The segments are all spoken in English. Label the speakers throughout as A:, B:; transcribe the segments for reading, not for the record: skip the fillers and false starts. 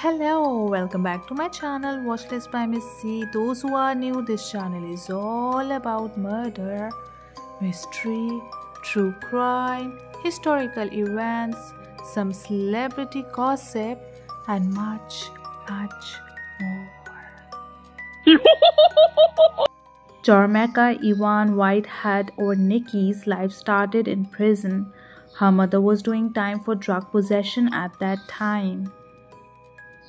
A: Hello, welcome back to my channel Watchlist by Miss C. Those who are new, this channel is all about murder, mystery, true crime, historical events, some celebrity gossip, and much more. Jormaka Yvonne Whitehead, or Nikki's life started in prison. Her mother was doing time for drug possession at that time.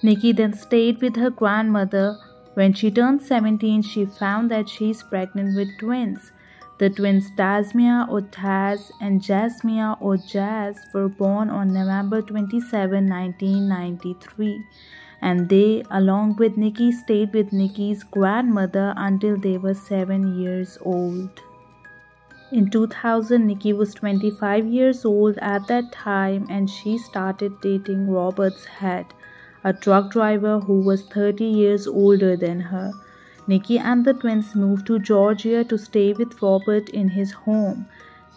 A: Nikki then stayed with her grandmother. When she turned 17, she found that she is pregnant with twins. The twins Tasmia or Taz and Jasmia or Jazz were born on November 27, 1993, and they, along with Nikki, stayed with Nikki's grandmother until they were 7 years old. In 2000, Nikki was 25 years old at that time, and she started dating Robert Head, a truck driver who was 30 years older than her. Nikki and the twins moved to Georgia to stay with Robert in his home.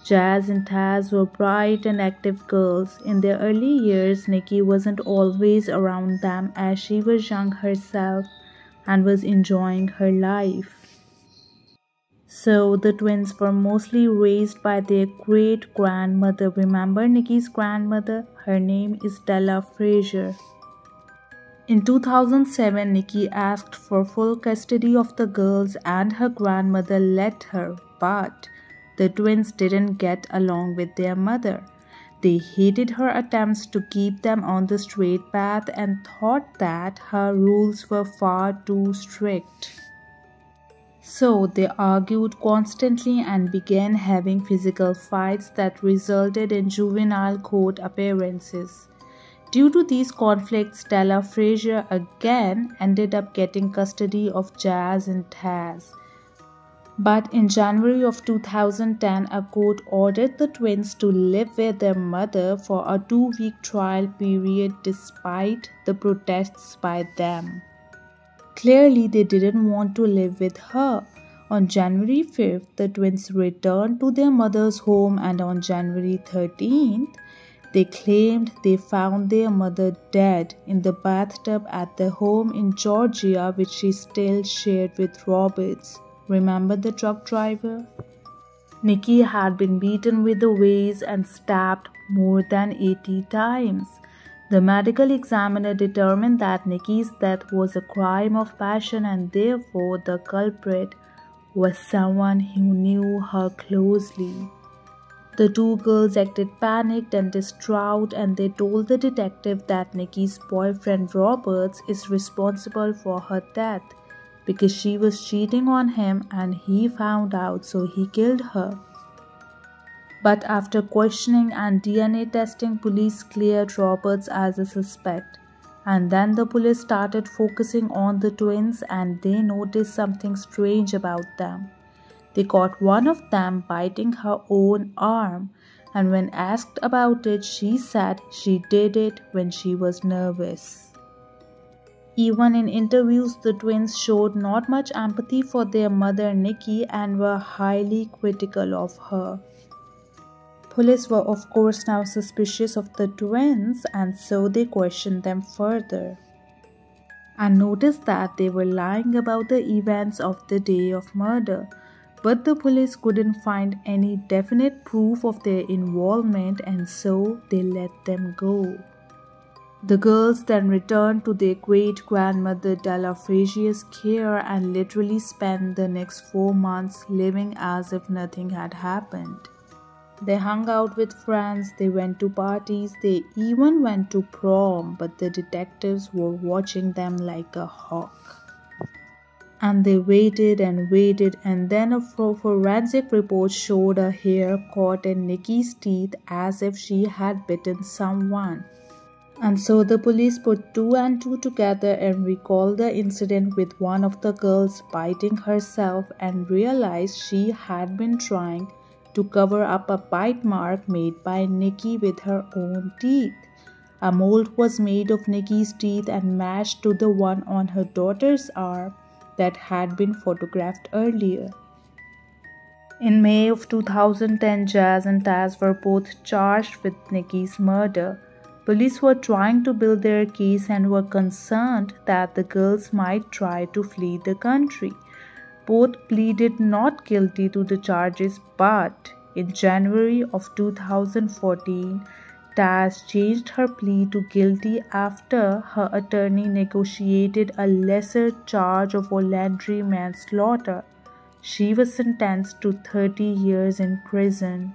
A: Jas and Tas were bright and active girls. In their early years, Nikki wasn't always around them as she was young herself and was enjoying her life. So the twins were mostly raised by their great-grandmother. Remember Nikki's grandmother? Her name is Della Frazier. In 2007, Nikki asked for full custody of the girls and her grandmother let her, but the twins didn't get along with their mother. They hated her attempts to keep them on the straight path and thought that her rules were far too strict. So they argued constantly and began having physical fights that resulted in juvenile court appearances. Due to these conflicts, Della Frazier again ended up getting custody of Jas and Tas. But in January of 2010, a court ordered the twins to live with their mother for a 2-week trial period despite the protests by them. Clearly, they didn't want to live with her. On January 5th, the twins returned to their mother's home, and on January 13th, they claimed they found their mother dead in the bathtub at their home in Georgia, which she still shared with Roberts. Remember the truck driver? Nikki had been beaten with a vase and stabbed more than 80 times. The medical examiner determined that Nikki's death was a crime of passion, and therefore the culprit was someone who knew her closely. The two girls acted panicked and distraught, and they told the detective that Nikki's boyfriend Roberts is responsible for her death because she was cheating on him and he found out, so he killed her. But after questioning and DNA testing, police cleared Roberts as a suspect. And then the police started focusing on the twins, and they noticed something strange about them. They caught one of them biting her own arm, and when asked about it, she said she did it when she was nervous. Even in interviews, the twins showed not much empathy for their mother Nikki and were highly critical of her. Police were of course now suspicious of the twins, and so they questioned them further and noticed that they were lying about the events of the day of murder. But the police couldn't find any definite proof of their involvement, and so they let them go. The girls then returned to their great-grandmother Della Frazier's care and literally spent the next 4 months living as if nothing had happened. They hung out with friends, they went to parties, they even went to prom, but the detectives were watching them like a hawk. And they waited and waited, and then a forensic report showed a hair caught in Nikki's teeth as if she had bitten someone. And so the police put 2 and 2 together and recalled the incident with one of the girls biting herself and realized she had been trying to cover up a bite mark made by Nikki with her own teeth. A mold was made of Nikki's teeth and matched to the one on her daughter's arm that had been photographed earlier. In May of 2010, Jas and Tas were both charged with Nikki's murder. Police were trying to build their case and were concerned that the girls might try to flee the country. Both pleaded not guilty to the charges, but in January of 2014, Taz changed her plea to guilty after her attorney negotiated a lesser charge of voluntary manslaughter. She was sentenced to 30 years in prison.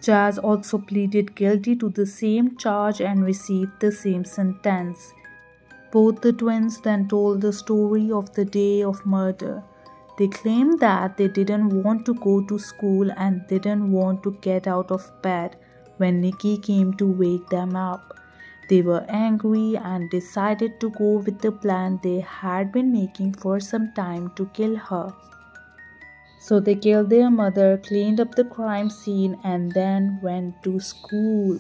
A: Jas also pleaded guilty to the same charge and received the same sentence. Both the twins then told the story of the day of murder. They claimed that they didn't want to go to school and didn't want to get out of bed when Nikki came to wake them up. They were angry and decided to go with the plan they had been making for some time to kill her. So they killed their mother, cleaned up the crime scene, and then went to school.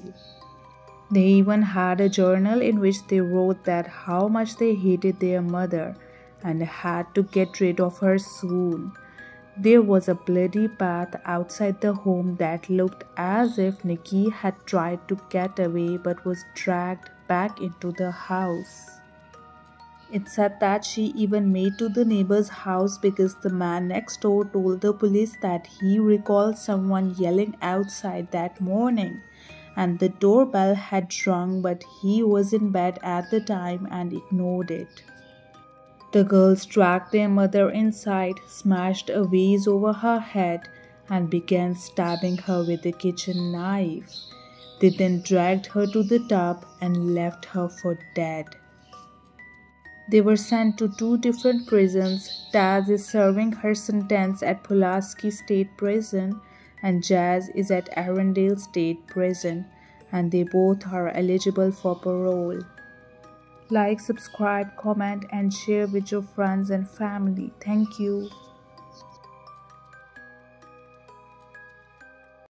A: They even had a journal in which they wrote that how much they hated their mother and had to get rid of her soon. There was a bloody path outside the home that looked as if Nikki had tried to get away but was dragged back into the house. It said that she even made to the neighbor's house because the man next door told the police that he recalled someone yelling outside that morning, and the doorbell had rung but he was in bed at the time and ignored it. The girls dragged their mother inside, smashed a vase over her head, and began stabbing her with a kitchen knife. They then dragged her to the tub and left her for dead. They were sent to 2 different prisons. Taz is serving her sentence at Pulaski State Prison and Jas is at Arundel State Prison, and they both are eligible for parole. Like, subscribe, comment and share with your friends and family. Thank you.